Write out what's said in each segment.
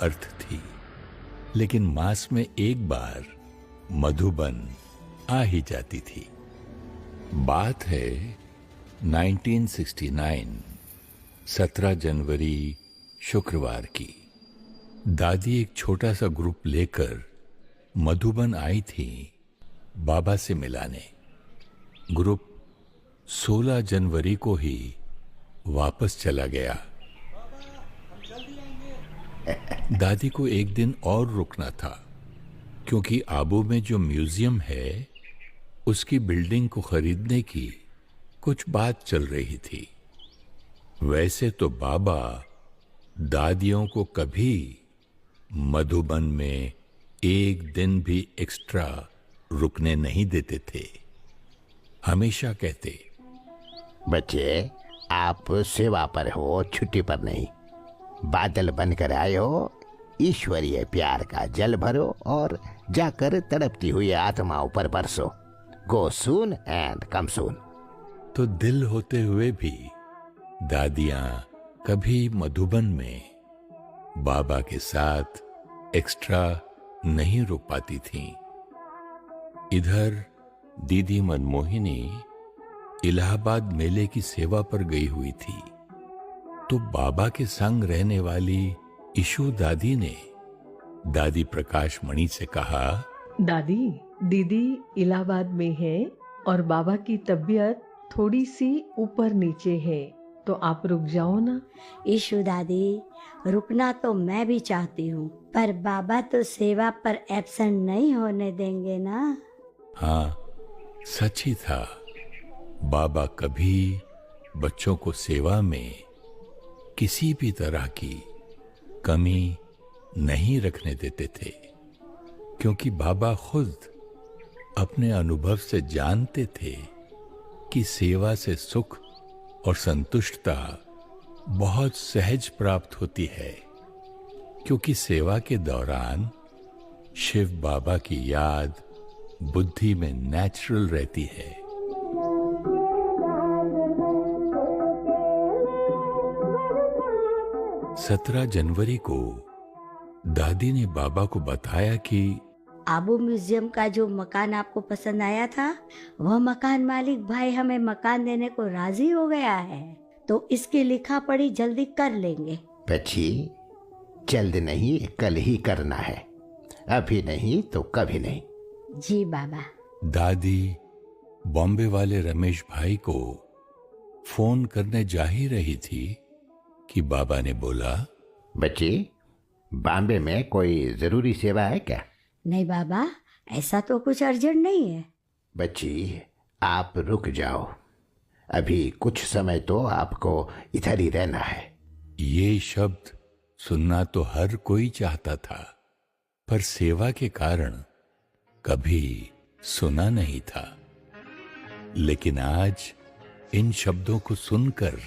अर्थ थी, लेकिन मास में एक बार मधुबन आ ही जाती थी। बात है 1969, 17 जनवरी शुक्रवार की। दादी एक छोटा सा ग्रुप लेकर मधुबन आई थी बाबा से मिलाने। ग्रुप 16 जनवरी को ही वापस चला गया। दादी को एक दिन और रुकना था, क्योंकि आबू में जो म्यूजियम है उसकी बिल्डिंग को खरीदने की कुछ बात चल रही थी। वैसे तो बाबा दादियों को कभी मधुबन में एक दिन भी एक्स्ट्रा रुकने नहीं देते थे। हमेशा कहते, बच्चे, आप सेवा पर हो, छुट्टी पर नहीं। बादल बनकर आए हो, ईश्वरीय प्यार का जल भरो और जाकर तड़पती हुई आत्माओं पर बरसो। गो सून एंड कम सून। तो दिल होते हुए भी दादियां कभी मधुबन में बाबा के साथ एक्स्ट्रा नहीं रुक पाती थीं। इधर दीदी मनमोहिनी इलाहाबाद मेले की सेवा पर गई हुई थी, तो बाबा के संग रहने वाली इशू दादी ने दादी प्रकाश मणि से कहा, दादी, दीदी इलाहाबाद में है और बाबा की तबीयत थोड़ी सी ऊपर नीचे है, तो आप रुक जाओ ना। ईशु दादी, रुकना तो मैं भी चाहती हूँ, पर बाबा तो सेवा पर एब्सेंट नहीं होने देंगे ना। हाँ, सच ही था। बाबा कभी बच्चों को सेवा में किसी भी तरह की कमी नहीं रखने देते थे, क्योंकि बाबा खुद अपने अनुभव से जानते थे कि सेवा से सुख और संतुष्टता बहुत सहज प्राप्त होती है, क्योंकि सेवा के दौरान शिव बाबा की याद बुद्धि में नेचुरल रहती है। सत्रह जनवरी को दादी ने बाबा को बताया कि आबू म्यूजियम का जो मकान आपको पसंद आया था, वह मकान मालिक भाई हमें मकान देने को राजी हो गया है, तो इसकी लिखा पढ़ी जल्दी कर लेंगे। बच्ची, जल्द नहीं, कल ही करना है। अभी नहीं तो कभी नहीं। जी बाबा। दादी बॉम्बे वाले रमेश भाई को फोन करने जा ही रही थी कि बाबा ने बोला, बच्ची, बॉम्बे में कोई जरूरी सेवा है क्या? नहीं बाबा, ऐसा तो कुछ अर्जेंट नहीं है। बच्ची, आप रुक जाओ। अभी कुछ समय तो आपको इधर ही रहना है। ये शब्द सुनना तो हर कोई चाहता था, पर सेवा के कारण कभी सुना नहीं था। लेकिन आज इन शब्दों को सुनकर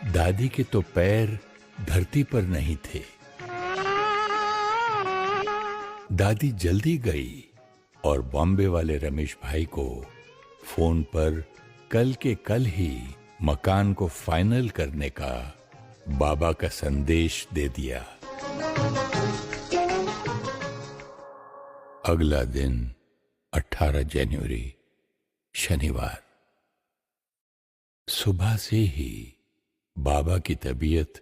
दादी के तो पैर धरती पर नहीं थे। दादी जल्दी गई और बॉम्बे वाले रमेश भाई को फोन पर कल के कल ही मकान को फाइनल करने का बाबा का संदेश दे दिया। अगला दिन 18 जनवरी शनिवार, सुबह से ही बाबा की तबीयत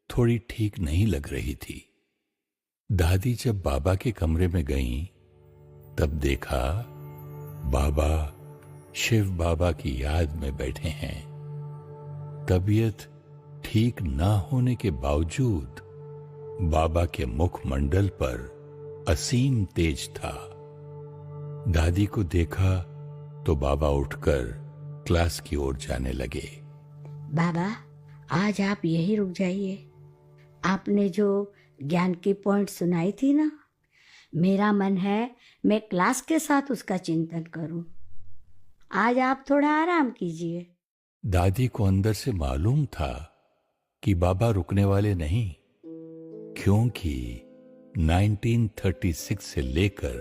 थोड़ी ठीक नहीं लग रही थी। दादी जब बाबा के कमरे में गईं, तब देखा बाबा शिव बाबा की याद में बैठे हैं। तबीयत ठीक ना होने के बावजूद बाबा के मुखमंडल पर असीम तेज था। दादी को देखा तो बाबा उठकर क्लास की ओर जाने लगे। बाबा, आज आप यही रुक जाइए। आपने जो ज्ञान की पॉइंट सुनाई थी ना, मेरा मन है मैं क्लास के साथ उसका चिंतन करूं। आज आप थोड़ा आराम कीजिए। दादी को अंदर से मालूम था कि बाबा रुकने वाले नहीं, क्योंकि 1936 से लेकर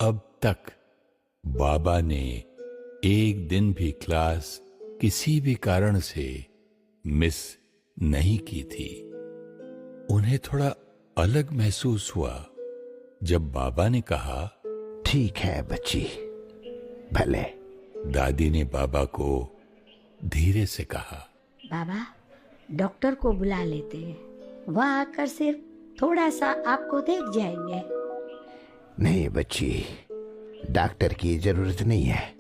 अब तक बाबा ने एक दिन भी क्लास किसी भी कारण से मिस नहीं की थी। उन्हें थोड़ा अलग महसूस हुआ जब बाबा ने कहा, ठीक है बच्ची, भले। दादी ने बाबा को धीरे से कहा, बाबा, डॉक्टर को बुला लेते हैं, वह आकर सिर्फ थोड़ा सा आपको देख जाएंगे। नहीं बच्ची, डॉक्टर की जरूरत नहीं है।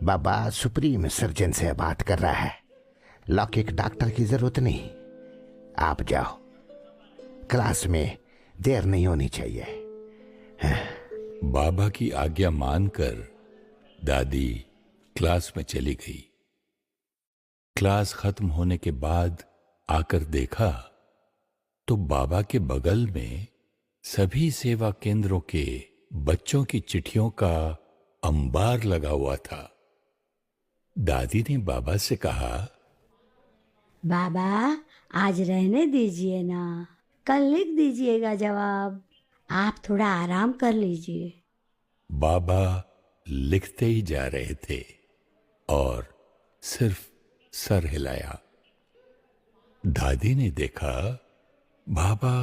बाबा सुप्रीम सर्जन से बात कर रहा है, लौकिक डॉक्टर की जरूरत नहीं। आप जाओ, क्लास में देर नहीं होनी चाहिए। बाबा की आज्ञा मानकर दादी क्लास में चली गई। क्लास खत्म होने के बाद आकर देखा तो बाबा के बगल में सभी सेवा केंद्रों के बच्चों की चिट्ठियों का अंबार लगा हुआ था। दादी ने बाबा से कहा, बाबा, आज रहने दीजिए ना, कल लिख दीजिएगा जवाब। आप थोड़ा आराम कर लीजिए। बाबा लिखते ही जा रहे थे और सिर्फ सर हिलाया। दादी ने देखा बाबा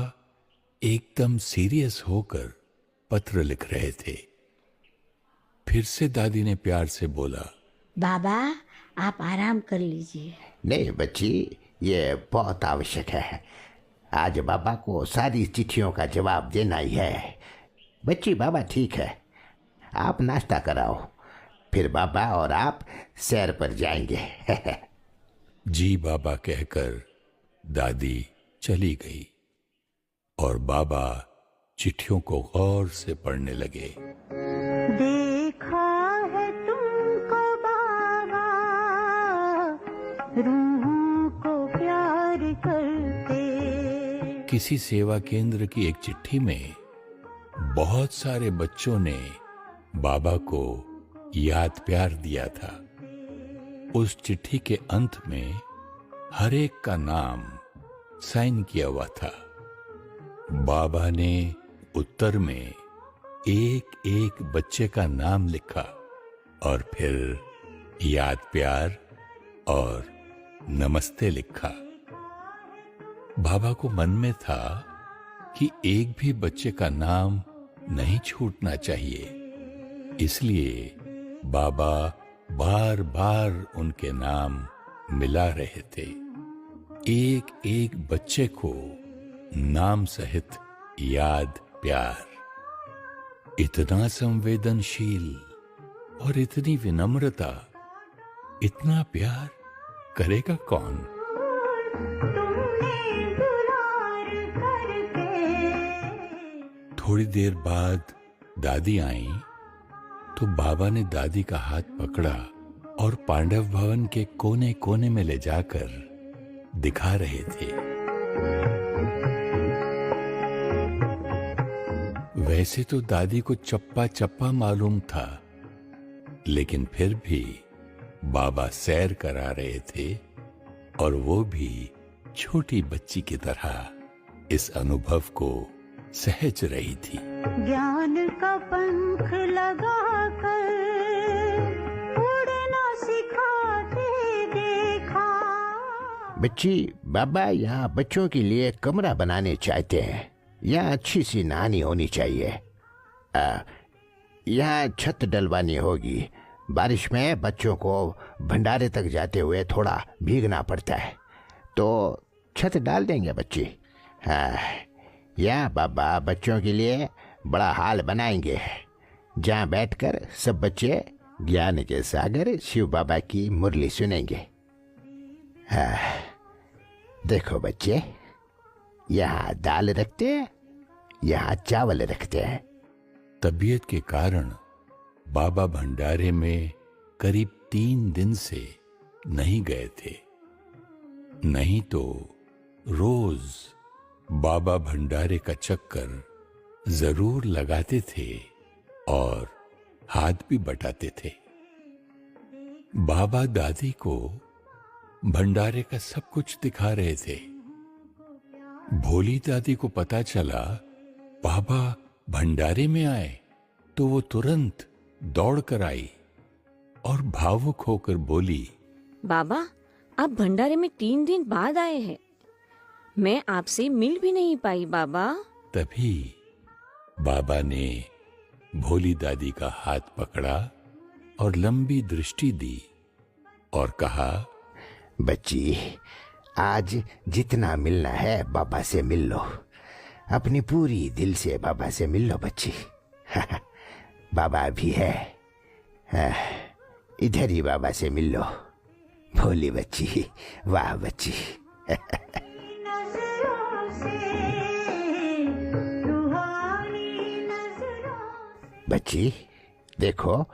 एकदम सीरियस होकर पत्र लिख रहे थे। फिर से दादी ने प्यार से बोला, बाबा, आप आराम कर लीजिए। नहीं बच्ची, ये बहुत आवश्यक है। आज बाबा को सारी चिट्ठियों का जवाब देना ही है। बच्ची, बाबा ठीक है, आप नाश्ता कराओ, फिर बाबा और आप सैर पर जाएंगे। जी बाबा कहकर दादी चली गई और बाबा चिट्ठियों को गौर से पढ़ने लगे। देखा है तुमको बाबा, रूहों को प्यार करते। किसी सेवा केंद्र की एक चिट्ठी में बहुत सारे बच्चों ने बाबा को याद प्यार दिया था। उस चिट्ठी के अंत में हर एक का नाम साइन किया हुआ था। बाबा ने उत्तर में एक एक बच्चे का नाम लिखा और फिर याद प्यार और नमस्ते लिखा। बाबा को मन में था कि एक भी बच्चे का नाम नहीं छूटना चाहिए, इसलिए बाबा बार बार उनके नाम मिला रहे थे। एक एक बच्चे को नाम सहित याद प्यार। इतना संवेदनशील और इतनी विनम्रता, इतना प्यार करेगा कौन? थोड़ी देर बाद दादी आई तो बाबा ने दादी का हाथ पकड़ा और पांडव भवन के कोने कोने में ले जाकर दिखा रहे थे। वैसे तो दादी को चप्पा चप्पा मालूम था, लेकिन फिर भी बाबा सैर करा रहे थे और वो भी छोटी बच्ची की तरह इस अनुभव को सहज रही थी। ज्ञान का पंख लगाकर उड़ना सिखाते देखा। बच्ची, बाबा यहाँ बच्चों के लिए कमरा बनाने चाहते हैं। यहाँ अच्छी सी नहानी होनी चाहिए। यहाँ छत डलवानी होगी। बारिश में बच्चों को भंडारे तक जाते हुए थोड़ा भीगना पड़ता है, तो छत डाल देंगे बच्ची। हाँ, यहाँ बाबा बच्चों के लिए बड़ा हाल बनाएंगे, जहाँ बैठकर सब बच्चे ज्ञान के सागर शिव बाबा की मुरली सुनेंगे। हाँ, देखो बच्चे, यहाँ दाल रखते हैं, यहाँ चावल रखते हैं। तबीयत के कारण बाबा भंडारे में करीब 3 दिन से नहीं गए थे। नहीं तो रोज बाबा भंडारे का चक्कर जरूर लगाते थे और हाथ भी बटाते थे। बाबा दादी को भंडारे का सब कुछ दिखा रहे थे। भोली दादी को पता चला बाबा भंडारे में आए तो वो तुरंत दौड़ कर आई और भावुक होकर बोली, बाबा, आप भंडारे में 3 दिन बाद आए हैं। मैं आपसे मिल भी नहीं पाई बाबा। तभी बाबा ने भोली दादी का हाथ पकड़ा और लंबी दृष्टि दी और कहा, बच्ची, आज जितना मिलना है बाबा से मिल लो। अपनी पूरी दिल से बाबा से मिल लो बच्ची। बाबा भी है। इधर ही बाबा से मिल लो। भोली बच्ची, वाह बच्ची। नजरों से रूहानी नजरों। बच्ची देखो,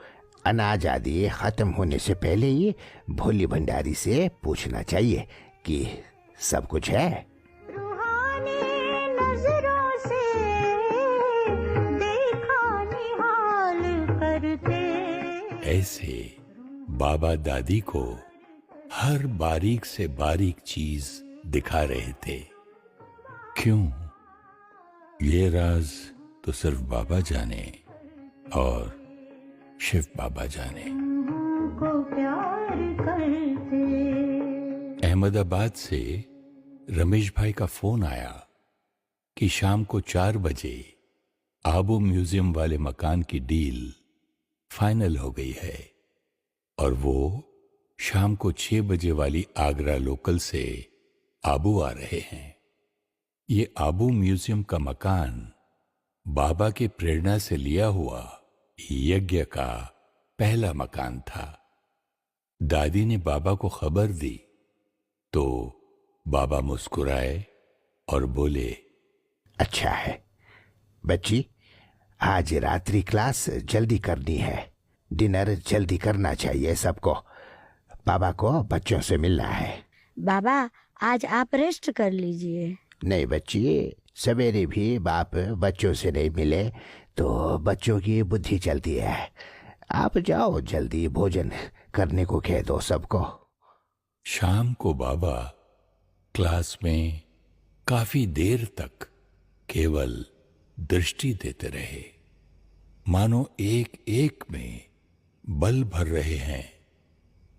अनाज आदि खत्म होने से पहले ही भोली भंडारी से पूछना चाहिए कि सब कुछ है। रूहानी नजरों से देखा निहाल करते। ऐसे बाबा दादी को हर बारीक से बारीक चीज दिखा रहे थे। क्यों? ये राज तो सिर्फ बाबा जाने और शिव बाबा जाने। को प्यार करते। अहमदाबाद से रमेश भाई का फोन आया कि शाम को 4 बजे आबू म्यूजियम वाले मकान की डील फाइनल हो गई है और वो शाम को 6 बजे वाली आगरा लोकल से आबू आ रहे हैं। ये आबू म्यूजियम का मकान बाबा की प्रेरणा से लिया हुआ यज्ञ का पहला मकान था। दादी ने बाबा को खबर दी तो बाबा मुस्कुराए और बोले, अच्छा है बच्ची, आज रात्रि क्लास जल्दी करनी है। डिनर जल्दी करना चाहिए सबको। बाबा को बच्चों से मिलना है। बाबा आज आप रेस्ट कर लीजिए। नहीं बच्ची, सवेरे भी बाप बच्चों से नहीं मिले तो बच्चों की बुद्धि चलती है। आप जाओ, जल्दी भोजन करने को कह दो सबको। शाम को बाबा क्लास में काफी देर तक केवल दृष्टि देते रहे, मानो एक एक में बल भर रहे हैं,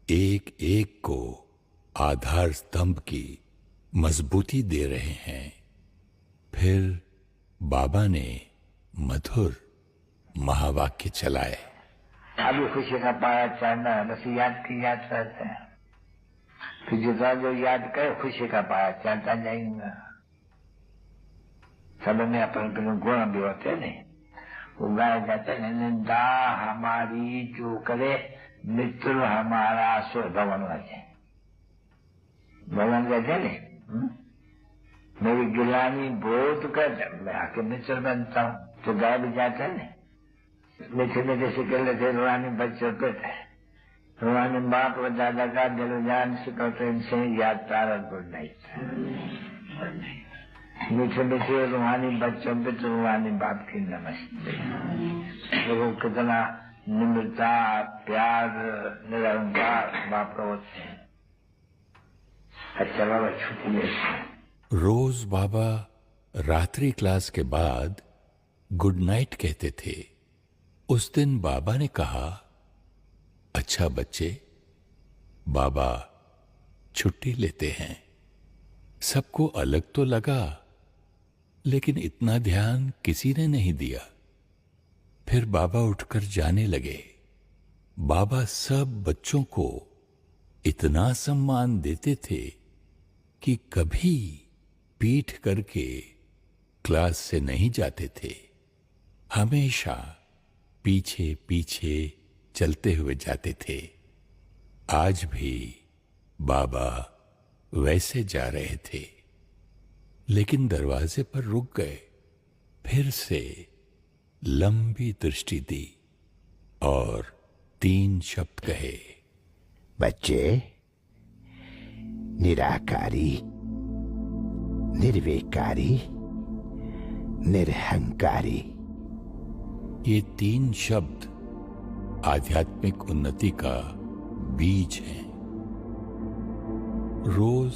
एक एक को आधार स्तंभ की मजबूती दे रहे हैं। फिर बाबा ने मधुर महावाक्य चलाए। अभी खुशी का पाया चढ़ना है, बस याद की याद रहते हैं। फिर जितना जो याद करे खुशी का पाया चढ़ता जाएगा। सब में अपन गुण भी होते हैं, नहीं वो गाया जाता है, निंदा हमारी जो करे मित्र हमारा सो भवन वजे। भवन वजे नहीं, मेरी गिलानी बहुत कर मैं आके मित्र बनता हूँ। तो गाय भी जाता है नहीं, मीठे मीठे से कर लेते रूहानी बच्चों पे थे। रूहानी बाप और दादा का दिल जान से कहते इनसे याद तारा गुड नाइट। मीठे मीठे रूहानी बच्चों पे तो रूहानी बाप की नमस्ते। लोगों कितना निम्रता प्यार निरंकार बाप होते हैं। अच्छा बाबा छुट्टी ले। रोज बाबा रात्रि क्लास के बाद गुड नाइट कहते थे। उस दिन बाबा ने कहा, अच्छा बच्चे, बाबा छुट्टी लेते हैं। सबको अलग तो लगा, लेकिन इतना ध्यान किसी ने नहीं दिया। फिर बाबा उठकर जाने लगे। बाबा सब बच्चों को इतना सम्मान देते थे कि कभी पीठ करके क्लास से नहीं जाते थे। हमेशा पीछे पीछे चलते हुए जाते थे। आज भी बाबा वैसे जा रहे थे, लेकिन दरवाजे पर रुक गए। फिर से लंबी दृष्टि दी और 3 शब्द कहे, बच्चे, निराकारी, निर्विकारी, निरहंकारी। ये 3 शब्द आध्यात्मिक उन्नति का बीज हैं। रोज